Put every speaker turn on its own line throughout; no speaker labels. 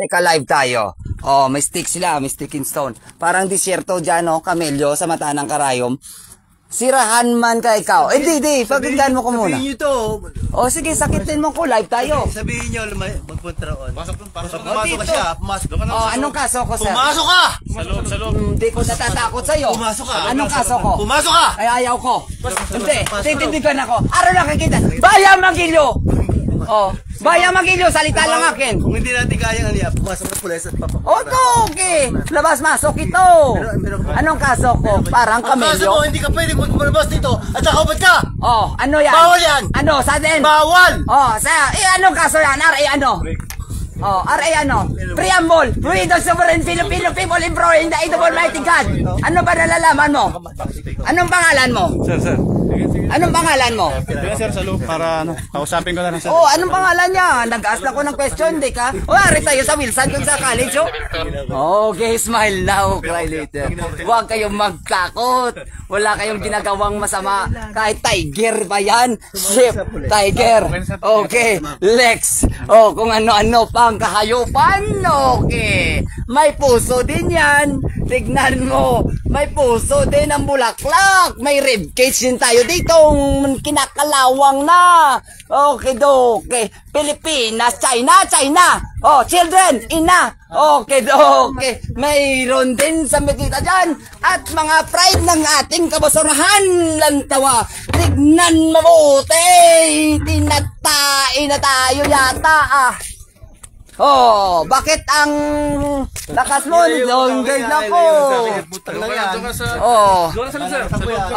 Teka, live tayo. Oh, may stick sila, may stick and stone. Parang disyerto dyan, no? Kamelyo sa mata ng karayom. Sirahan man ka ikaw. Eh, di, pagkagdan mo ko muna.
Sabihin nyo to.
Oh, sige, sakitin mo ko, live tayo.
Sabihin nyo, magpunta roon. Pumasok ka
dito.
siya, pumasok ka na.
Oh, anong kaso ko, sir?
Pumasok ka!
Sa loob.
Hindi ko natatakot sa'yo.
Pumasok ka.
Anong kaso ko?
Pumasok ka!
Ay, ayaw ko. Hindi, titindigan ako. Araw na kakita. Baya Magilyo! Oh, Baya Magilyo, salita lang akin.
Kung hindi natin kayang aliya, pumasok na pulis at papapala.
O, to, okay. Labas-masok ito. Anong kaso ko? Parang
Ang kaso
kamelyo.
mo, hindi ka pwede lumabas dito at nakaupat ka!
Oh, ano yan?
Bawal yan!
Ano, sa din?
Bawal!
Oh, anong kaso yan? R.A. ano? Oh, R.A. ano? Preamble. We the sovereign Filipino people employing the aid of Almighty God. Ano ba nalalaman mo? Anong pangalan mo?
Sir.
Anong pangalan mo?
Sige sir, sa loob para kausapin ko na lang sir.
Oh, anong pangalan niya? Nag-ask ako ng question, di ka? O, ari tayo sa Wilson dun sa college, oh. Okay, smile now, cry later. Huwag kayong magtakot. Wala kayong ginagawang masama. Kahit tiger ba yan? Ship, tiger. Okay, Lex. Oh, kung ano-ano pang kahayupan. Okay. May puso din yan. Tignan mo. May puso din ang bulaklak. May ribcage din tayo dito. Kinakalawang na. Okay, okay. Pilipinas, China. Oh, children, ina. Okay. Mayroon din sa makita dyan. At mga pride ng ating kabasurahan lang tawa. Tignan mabuti. Tinatain na tayo yata Oh, bakit ang lakas mo? Long guard na po.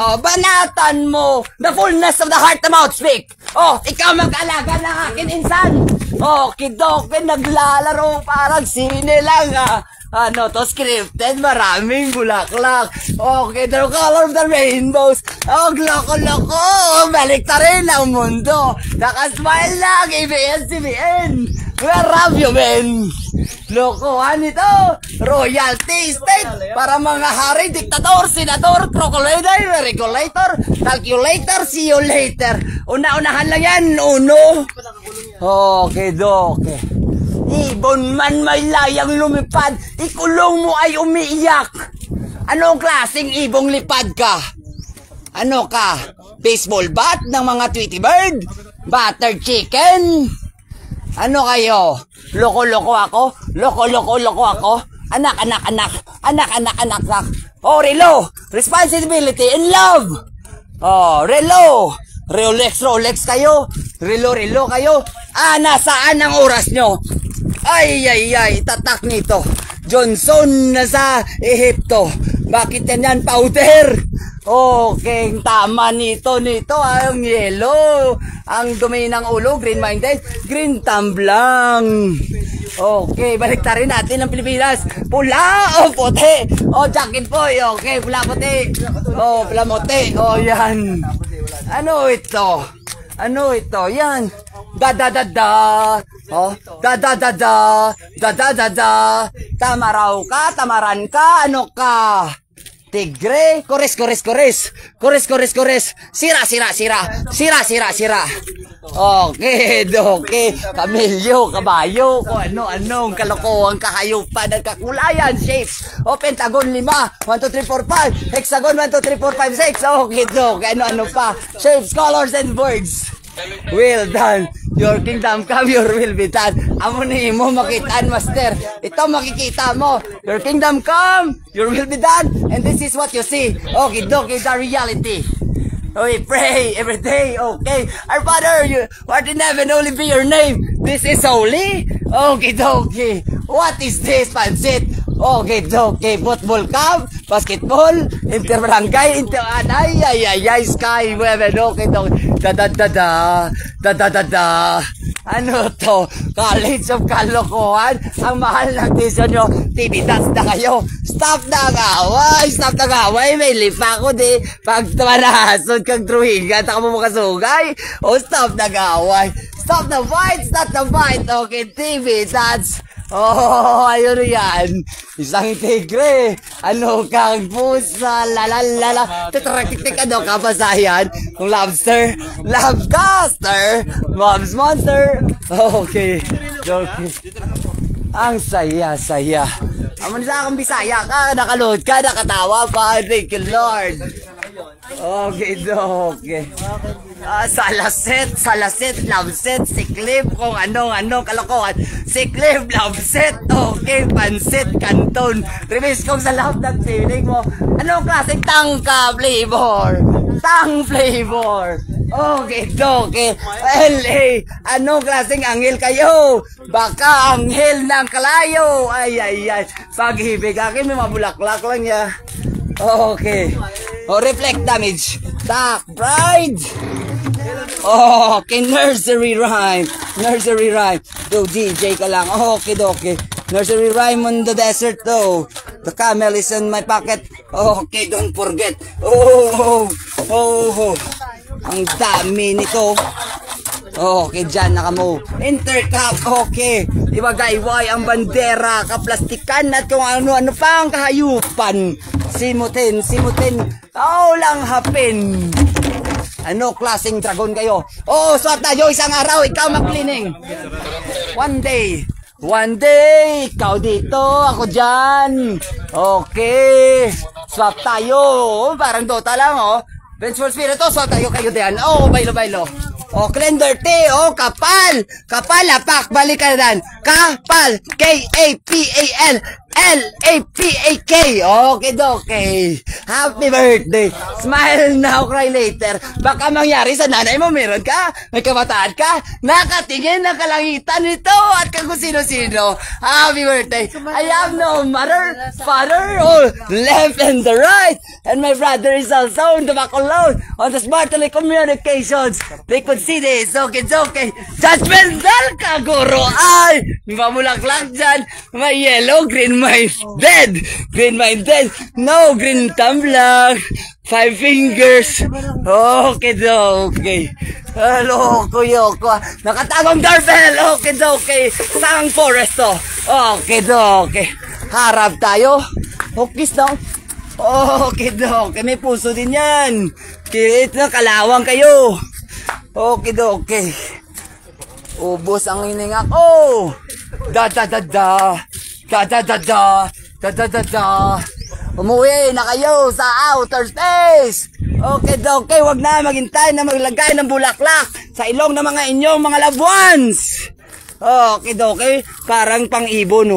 Oh, banatan mo. The fullness of the heart, the mouth speak. Oh, ikaw mag-alaga ng akin insan. Oh, kidoke, naglalaro parang sine lang Ano to, scripted, maraming bulaklak. Okay, the color of the rainbows. Oh, loko-loko. Balik ta rin ang mundo. Nakasmile lang, ABS-CBN. Where have you been? Lokohan ito. Royalty state. Para mga hari, diktador, senador, crocodile, regulator, calculator, see you later. Una-unahan lang yan, uno. Okay. Ibon man may layang lumipad, ikulong mo ay umiiyak. Anong klaseng ibong lipad ka? Ano ka? Baseball bat ng mga Tweety Bird? Butter chicken? Ano kayo? Loko-loko ako? Loko-loko ako? Anak. Oh, Relo! Responsibility and love! Oh, Relo! Rolex kayo? Relo kayo? Nasaan ang oras nyo? Ay, tatak nito. Johnson na sa Ehipto. Bakit yan powder? Okay, tama nito. Ang yellow. Ang dumi ng ulo, green minded. Green tumblang. Okay, balik rin natin ang Pilipinas. Pula o puti? O, jacket po. Okay, pula puti. O, pula puti. O, yan. Ano ito? Yan. Da. Oh, da. Tamaran ka, ano ka? Tigre, kores. Sira. Okay. Kamelyo, kabayo, kung ano-anong kalokohan, kahayupan, nagkakulayan, shapes. O, pentagon 5, 1, 2, 3, 4, 5, hexagon 1, 2, 3, 4, 5, 6. Okay, ano pa? Shapes, colors, and words. Well done. Your kingdom come, your will be done. Amo ni mo makitaan, master. Ito makikita mo. Your kingdom come, your will be done. And this is what you see. Okay, the reality. We pray every day. Okay. Our Father, you art in heaven, holy be your name. This is holy. Okay. What is this, Pansit? Okay. Football cup, basketball, interbarangay, sky, women. Okay. Da. Ano to? College of Kalokohan? Ang mahal ng tuition nyo. TV dance na kayo. Stop na ang away. May lipa ko di. Pag tumanahasod kang druhigan, taka mo makasugay. Stop na ang away. Stop the fight. Okay, TV dance. Oh, ayun yan. Isang tigre. Ano kang pusa? Lalalala. Titraktik ano ka basayan? Kung lobster. Lobcaster. Mom's monster. Okay. Ang saya-saya. Aman sa akong Bisaya ka, nakaload ka, nakatawa pa. Thank you, Lord. Okay, okay. Salaset, love set, siklib, kung anong kalokohan. Siklib, love set, okay, pansit, kanton. Release kong sa lahat ng feeling mo. Anong klaseng tangka flavor? Tang flavor. Okay, okay. LA, anong klaseng anghel kayo? Baka anghel ng kalayo. Ay. Pag-ibig, akin may mabulaklak lang ya. Okay. Reflect damage. Tak, bride. Okay, nursery rhyme. Do DJ ka lang. Okay. Nursery rhyme on the desert though. The camel is in my pocket. Okay, don't forget. Oh. Ang dami nito. Okay, dyan nakamo. Intercap, okay. Ibagayway ang bandera, kaplastikan at kung ano-ano pang kahayupan. Simutin. Lang hapin. Ano klaseng dragon kayo? Swak tayo isang araw, ikaw mag-cleaning. One day, ikaw dito, ako dyan. Okay. Swak tayo. Parang Dota lang, Vengeful Spirit, swak tayo kayo diyan. Bailo. Cleander T, kapal, lapak, balikan. Kapal, K-A-P-A-L, L-A-P-A-K. Okay. Happy birthday. Smile now, cry later. Baka mangyari sa nanay mo, meron ka? May kabataan ka? Nakatingin ng kalangitan nito at kung sino-sino. Happy birthday. I have no mother, father, left and the right. And my brother is also in the back alone on the smart telecommunications. They could see this. Okay. Judgmental ka, guro. Ay, mamulaklak dyan. May yellow, green, minded. No, green tumbler. 5 fingers. Okay. Loko. Nakatagong doorbell. Okay. Sang forest to. Okay. Harap tayo. Okay, no? Okay. May puso din yan. Kilit na kalawang kayo. Okay. Ubos ang hininga ko. Da. Umuwi na kayo sa outer space. Okay. Wag na maghintay na maglagay ng bulaklak sa ilong ng mga inyong mga loved ones. Okay. Parang pang-ibon,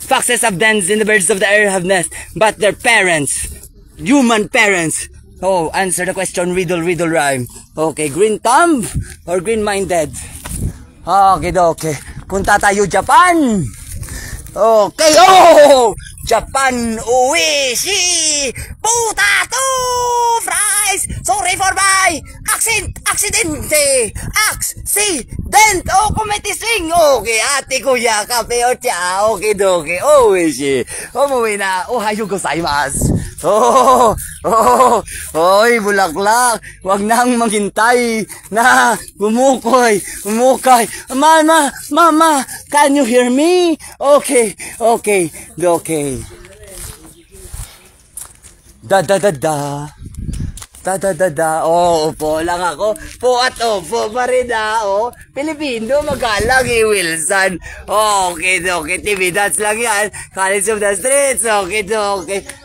Foxes have danced and the birds of the air have nest, but their parents, human parents. Answer the question, riddle rhyme. Okay, green thumb or green minded? Okay. Punta tayo Japan. Okay, Japan, uwishi, potato fries. Sorry for my accidente. Kumitising. Okay, ate kuya, kape o cha. Okay. Uwishi. Umuwi na. Ohayo gozaimasu. Oy, bulaklak. Wag nang maghintay na umukay. Mama, can you hear me? Okay. Da. Upo lang ako. Po at upo pa rin Pilipino, magalang Wilson. Okay. TV dance lang yan. College of the Streets. Okay.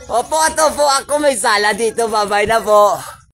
Opo at upo ako. May sala dito. Bye-bye na po.